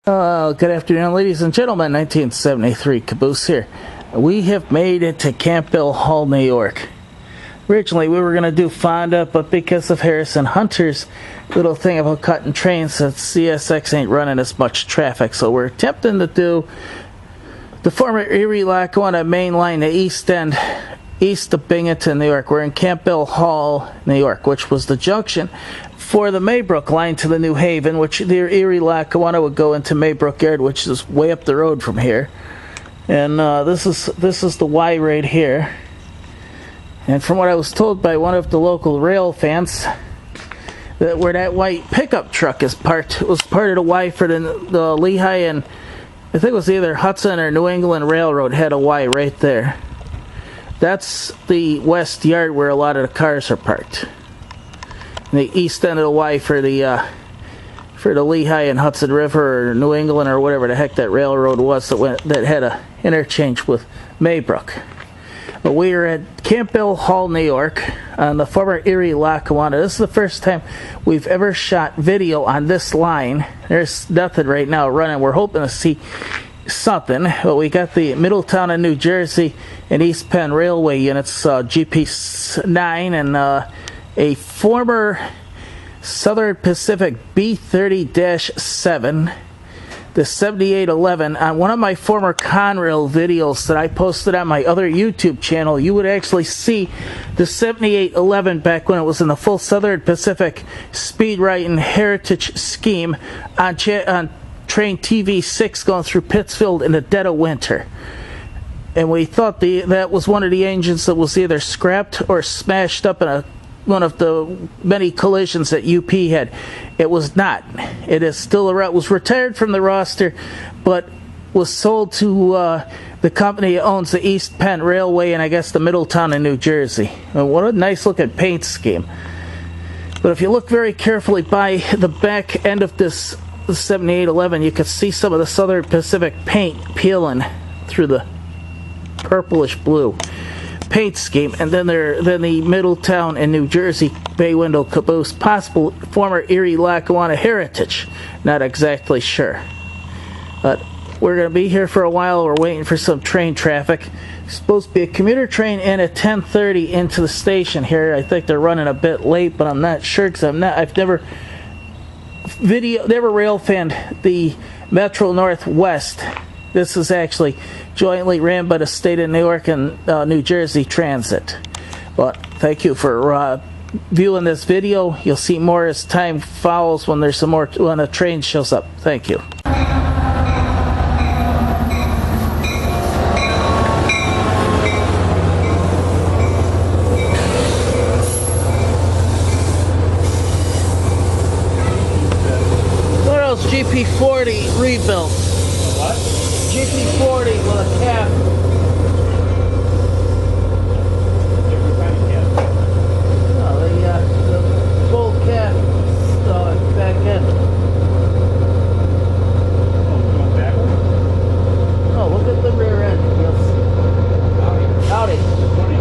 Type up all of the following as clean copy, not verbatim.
Good afternoon, ladies and gentlemen. 1973 Caboose here. We have made it to Campbell Hall, New York. Originally, we were going to do Fonda, but because of Harrison Hunter's little thing about cutting trains, that CSX ain't running as much traffic, so we're attempting to do the former Erie-Lackawanna main line, the east end, east of Binghamton, New York. We're in Campbell Hall, New York, which was the junction for the Maybrook line to the New Haven, which the Erie-Lackawanna would go into Maybrook Yard, which is way up the road from here. And this is the Y right here. And from what I was told by one of the local rail fans, that where that white pickup truck was part of the Y for the Lehigh, and I think it was either Hudson or New England Railroad had a Y right there. That's the west yard where a lot of the cars are parked. And the east end of the Y for the Lehigh and Hudson River or New England or whatever the heck that railroad was that had a interchange with Maybrook. But we are at Campbell Hall, New York, on the former Erie-Lackawanna. This is the first time we've ever shot video on this line. There's nothing right now running. We're hoping to see something, but we got the Middletown and New Jersey and East Penn Railway units, GP9, and a former Southern Pacific B30-7, the 7811. On one of my former Conrail videos that I posted on my other YouTube channel, you would actually see the 7811 back when it was in the full Southern Pacific speed right and heritage scheme on train TV6 going through Pittsfield in the dead of winter. And we thought that was one of the engines that was either scrapped or smashed up in one of the many collisions that UP had. It was not. It is still around. It was retired from the roster, but was sold to the company that owns the East Penn Railway and I guess the Middletown in New Jersey. And what a nice looking paint scheme. But if you look very carefully by the back end of this 7811, you can see some of the Southern Pacific paint peeling through the purplish blue paint scheme, and then the Middletown and New Jersey bay window caboose, possible former Erie-Lackawanna heritage. Not exactly sure, but we're going to be here for a while. We're waiting for some train traffic. It's supposed to be a commuter train in at 10:30 into the station here. I think they're running a bit late, but I'm not sure because I've never rail fanned the Metro Northwest. This is actually jointly ran by the state of New York and New Jersey Transit. But thank you for viewing this video. You'll see more as time follows when there's some more, when a train shows up. Thank you. What else? GP40 rebuilt. What? GP40 with a cap. Different kind of cap. No, the full cap back end. Oh, going backwards? Oh, look at the rear end. You'll see. Howdy. 20.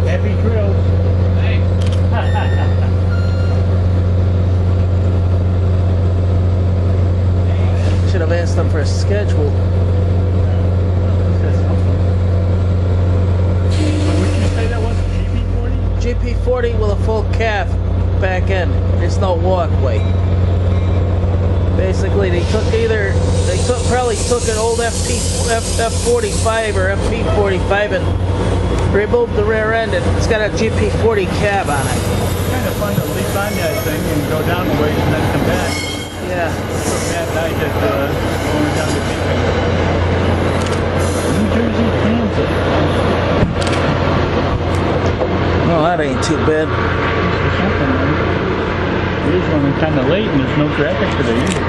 Happy trails. Thanks. Should have asked them for a schedule. What did you say that was? GP40? GP40 with a full cab back end. There's no walkway. Basically, probably took an old F45 or FP45 and removed the rear end, and it's got a GP40 cab on it. It's kind of fun to leap on that thing and go down a ways and then come back. Yeah. So Matt and I did going down to New Jersey Transit. Well, that ain't too bad. It is running kind of late and there's no traffic today either.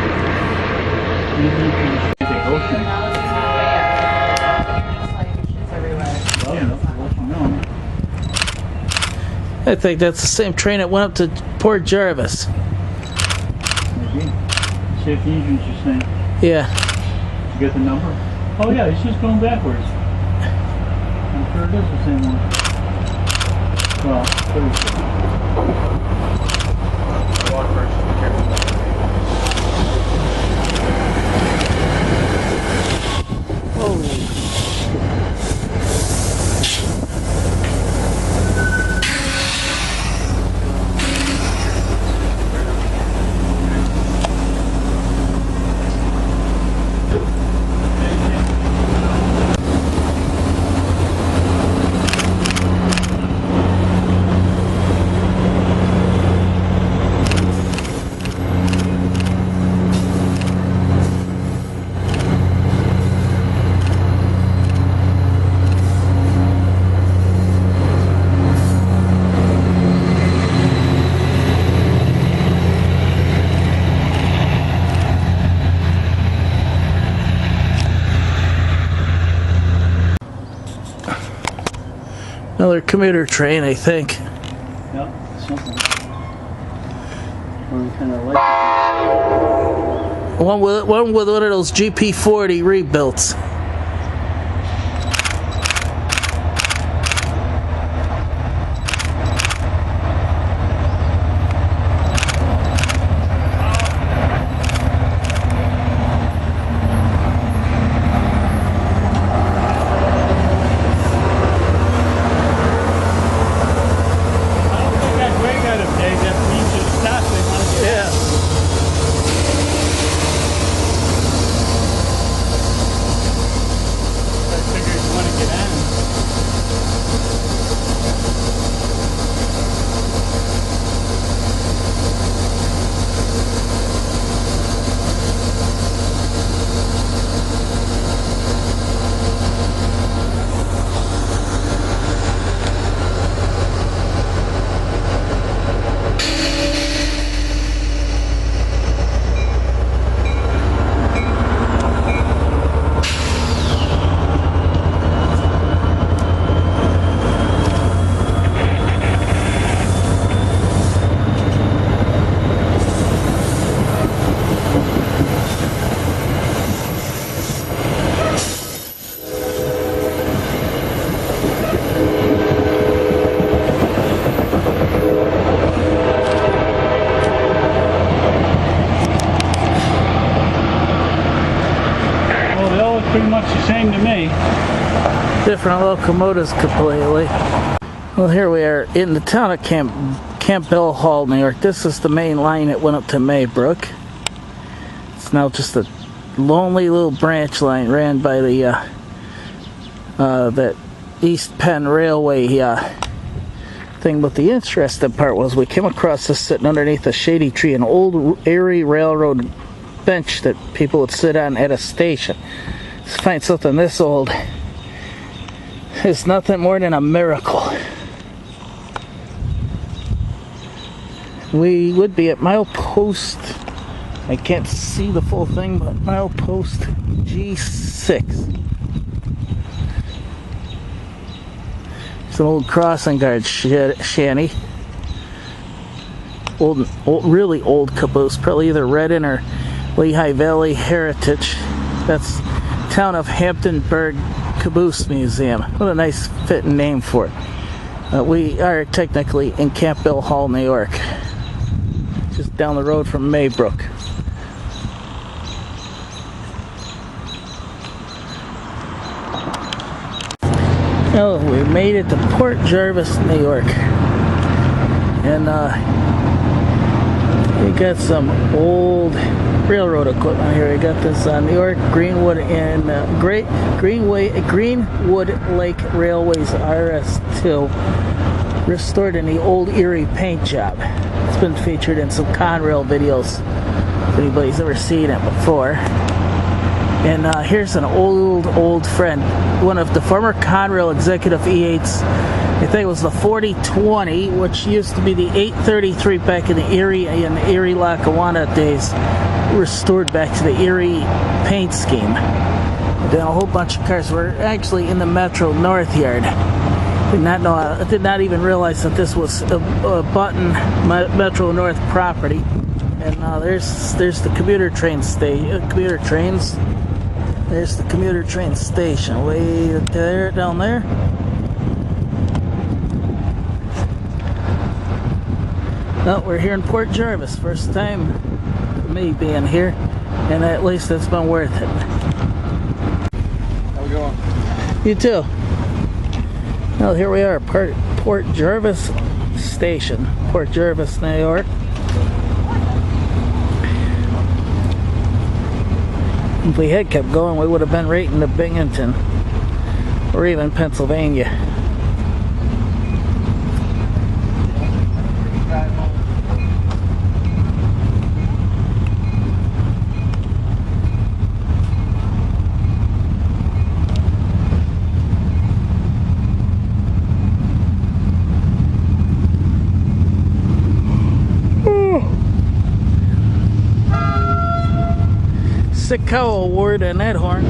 Usually you can take Ocean. Well, I think that's the same train that went up to Port Jervis. Maybe. See if the engine's the same. Yeah. Did you get the number? Oh yeah, it's just going backwards. I'm sure it is the same one. Well, Thursday. Another commuter train, I think. Yeah, something. Or kind of like One with one of those GP40 rebuilds. pretty much the same to me. Different locomotives completely. Well, here we are in the town of Campbell Hall, New York. This is the main line that went up to Maybrook. It's now just a lonely little branch line ran by the that East Penn Railway thing. But the interesting part was we came across this sitting underneath a shady tree, an old Erie Railroad bench that people would sit on at a station. To find something this old is nothing more than a miracle. We would be at milepost, I can't see the full thing, but milepost G6. It's an old crossing guard shanty. Old, really old caboose, probably either Redding or Lehigh Valley Heritage. That's Town of Hamptonburg Caboose Museum. What a nice fitting name for it. We are technically in Campbell Hall, New York, just down the road from Maybrook. Oh, we made it to Port Jervis, New York, and we got some old railroad equipment here. We got this New York Greenwood and Greenwood Lake Railways RS2, restored in the old Erie paint job. It's been featured in some Conrail videos if anybody's ever seen it before. And here's an old friend, one of the former Conrail executive E8s. I think it was the 4020, which used to be the 833 back in the Erie Lackawanna days, restored back to the Erie paint scheme. Then a whole bunch of cars were actually in the Metro North yard. Did not even realize that this was a Button Metro North property. And there's the commuter train trains. There's the commuter train station way there, down there. Well, we're here in Port Jervis. First time for me being here, and at least it's been worth it. How we going? You too. Well, here we are, Port Jervis Station, Port Jervis, New York. If we had kept going, we would have been right into Binghamton or even Pennsylvania. Sick cow award and that horn.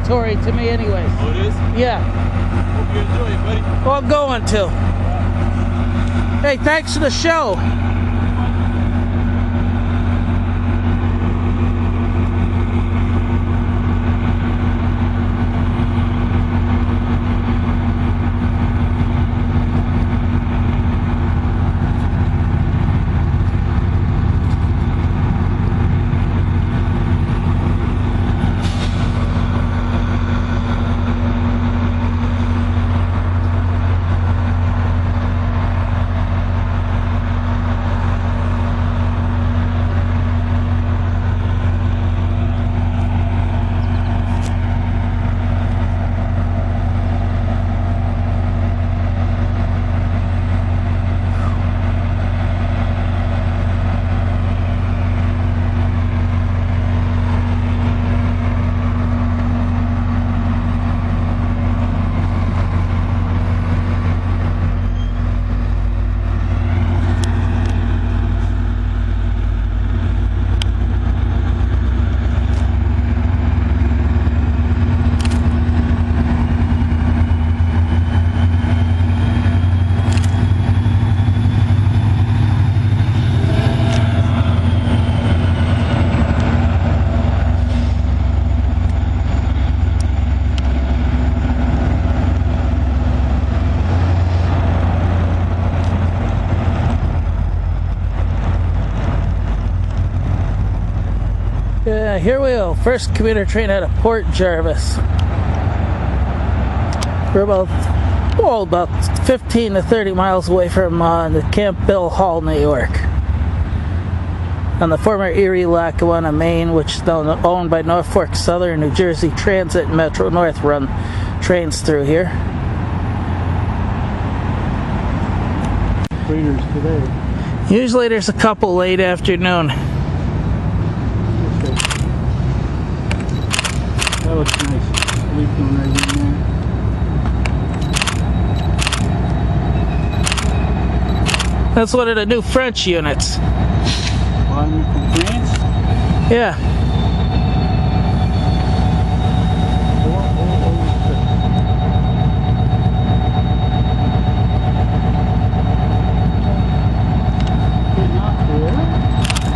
mandatory to me anyways. Oh, it is? Yeah. Hope you enjoy it, buddy. Well, I'm going to. Hey, thanks for the show. Yeah, here we go. First commuter train out of Port Jervis. We're about 15 to 30 miles away from the Camp Bill Hall, New York. On the former Erie, Lackawanna, Maine, which is now owned by Norfolk Southern, New Jersey Transit and Metro North run trains through here. Freighters today. Usually there's a couple late afternoon. That looks nice. Sleeping right in there. That's one of the new French units. One from France? Yeah.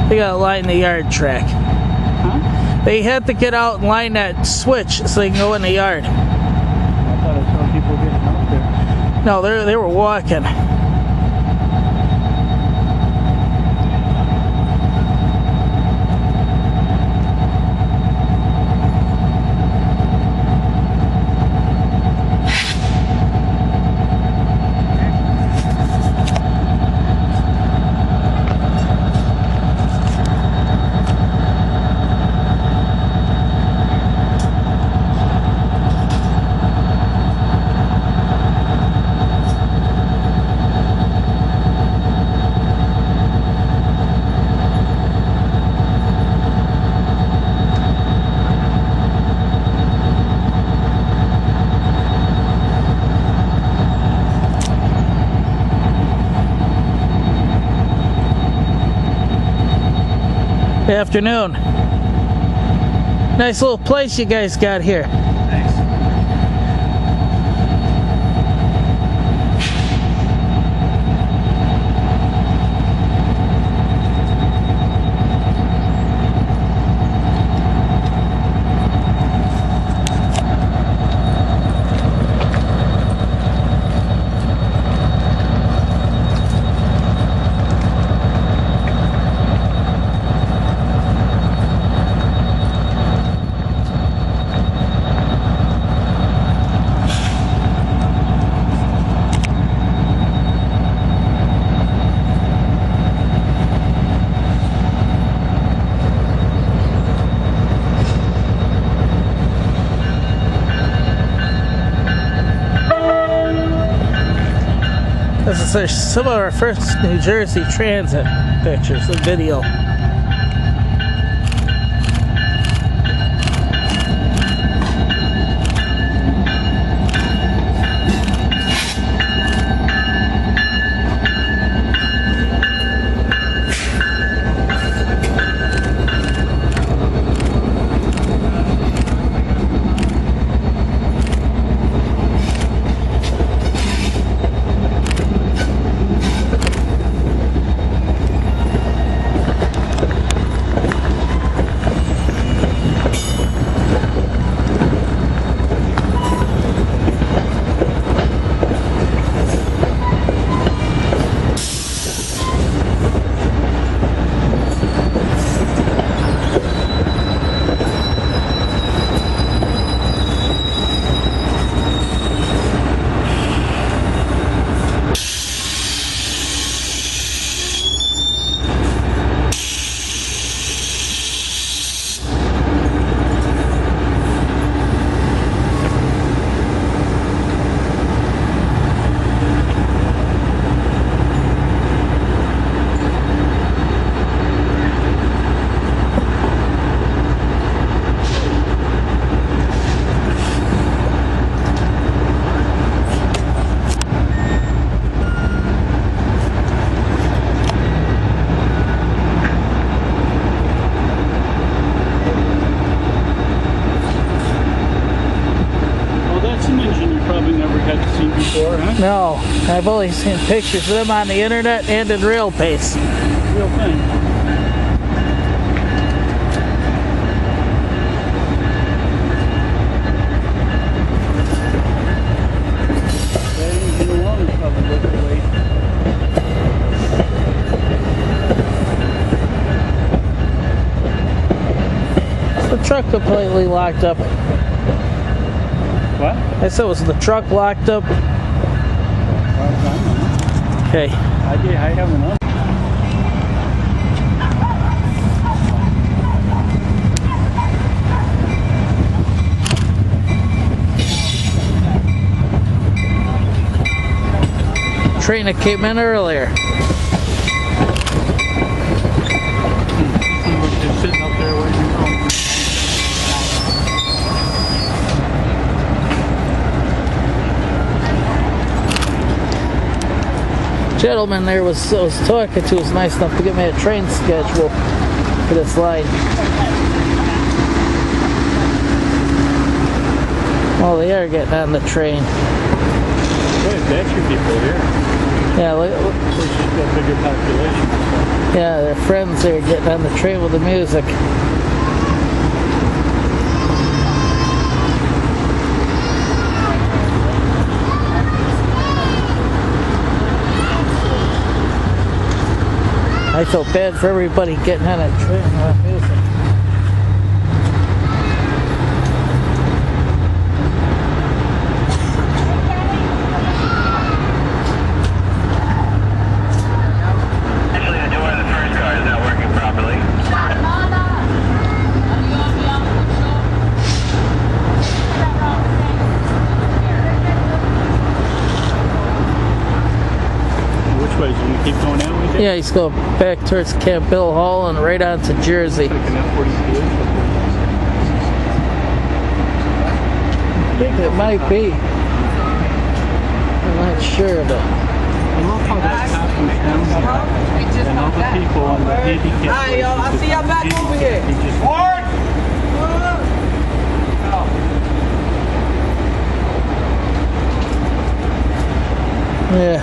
They got to line the yard track. Huh? They had to get out and line that switch so they can go in the yard. I thought I saw people getting out there. No, they were walking. Good afternoon. Nice little place you guys got here. Thanks. This is some of our first New Jersey Transit pictures and video. No, I've only seen pictures of them on the internet and in real pace. Real thing. That engine alone is probably worth the wait. The truck completely locked up. What? I said, was the truck locked up? Okay. I have enough. Train that came in earlier. Just sitting up there waiting for him. Gentleman there was talking to was nice enough to give me a train schedule for this line. Oh, they are getting on the train. There's extra people here. Yeah, look, Of course, you've got a bigger population. yeah, their friends there getting on the train with the music. I felt bad for everybody getting on that train with that music. Actually, the door of the first car is not working properly. Which way? So you keep going that way? Yeah, he's going back towards Camp Bill Hall and right on to Jersey. Like an F-40 I think it might be. I'm not sure, but I love how that cop comes down here. And all the people on the handicap. Alright, y'all, I see y'all back over here. He just yeah.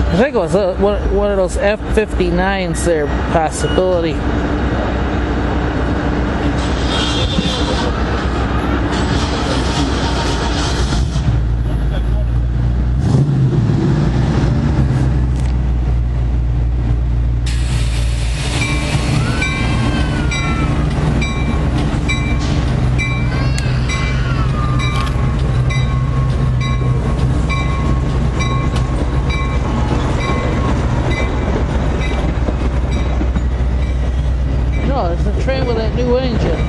I think it was one of those F-59s there, possibility. No, it's a train with that new engine.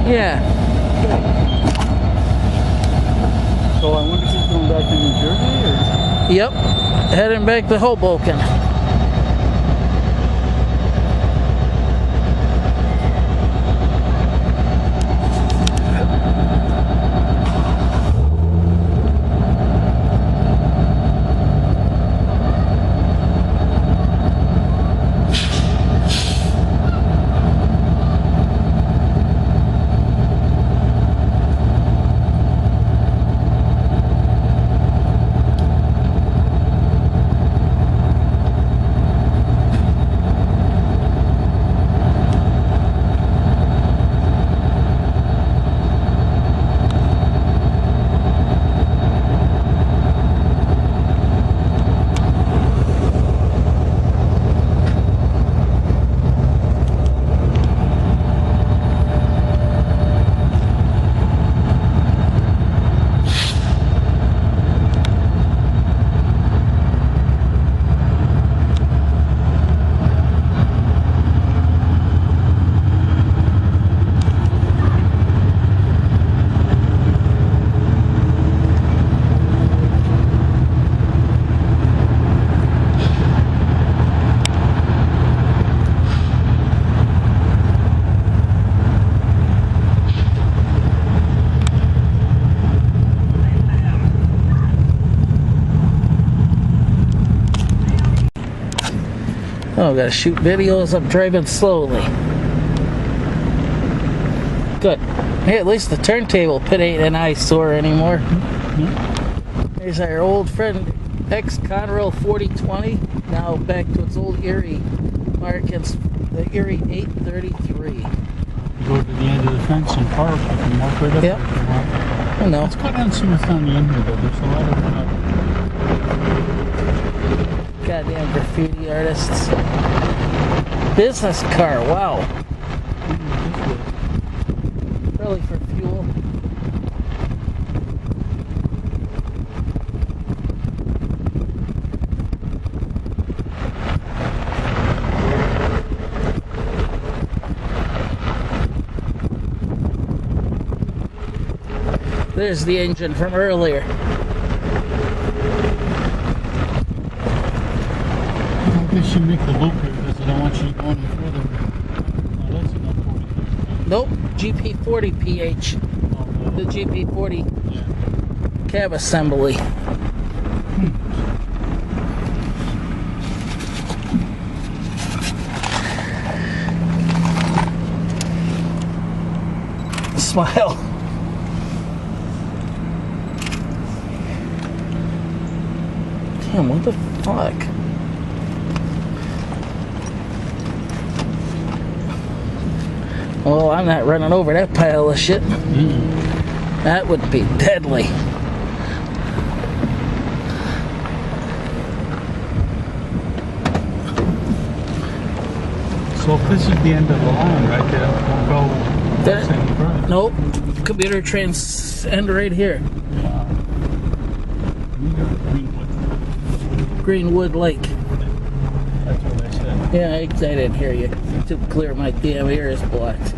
Yeah. So I wonder if he's going back to New Jersey or? Yep. Heading back to Hoboken. Oh, gotta shoot videos. I'm driving slowly. Good. Hey, at least the turntable pit ain't an eyesore anymore. There's our old friend ex-Conrail 4020. Now back to its old Erie markings. The Erie 833. Go to the end of the fence and park. You can walk right up Yep. there if you want. Oh no. Let's go down and see what's on the end here, though. There's a lot of Goddamn graffiti artists. Business car, wow. Probably for fuel. There's the engine from earlier. I guess you make the loop here because I don't want you to go any further. Oh, that's enough 40. Nope, GP40 PH. Oh, The GP40 yeah. cab assembly. Smile. Damn, what the fuck? Oh, I'm not running over that pile of shit. That would be deadly. So if this is the end of the line right there, we'll go There- same price. Nope. Computer trans end right here. Greenwood Lake. That's what I said. Yeah, I didn't hear you. Too clear, my damn ear is blocked.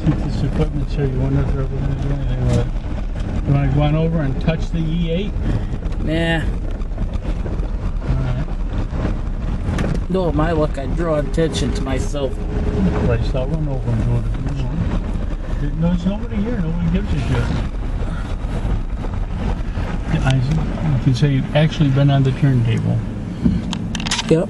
Since this equipment's here, you wonder if they're ever going to do anything with it. You want to go on over and touch the E8? Nah. Alright. No, my luck, I draw attention to myself. Place, I'll run over and do it if you want. There's nobody here. Nobody gives a shit. You can say you've actually been on the turntable. Yep.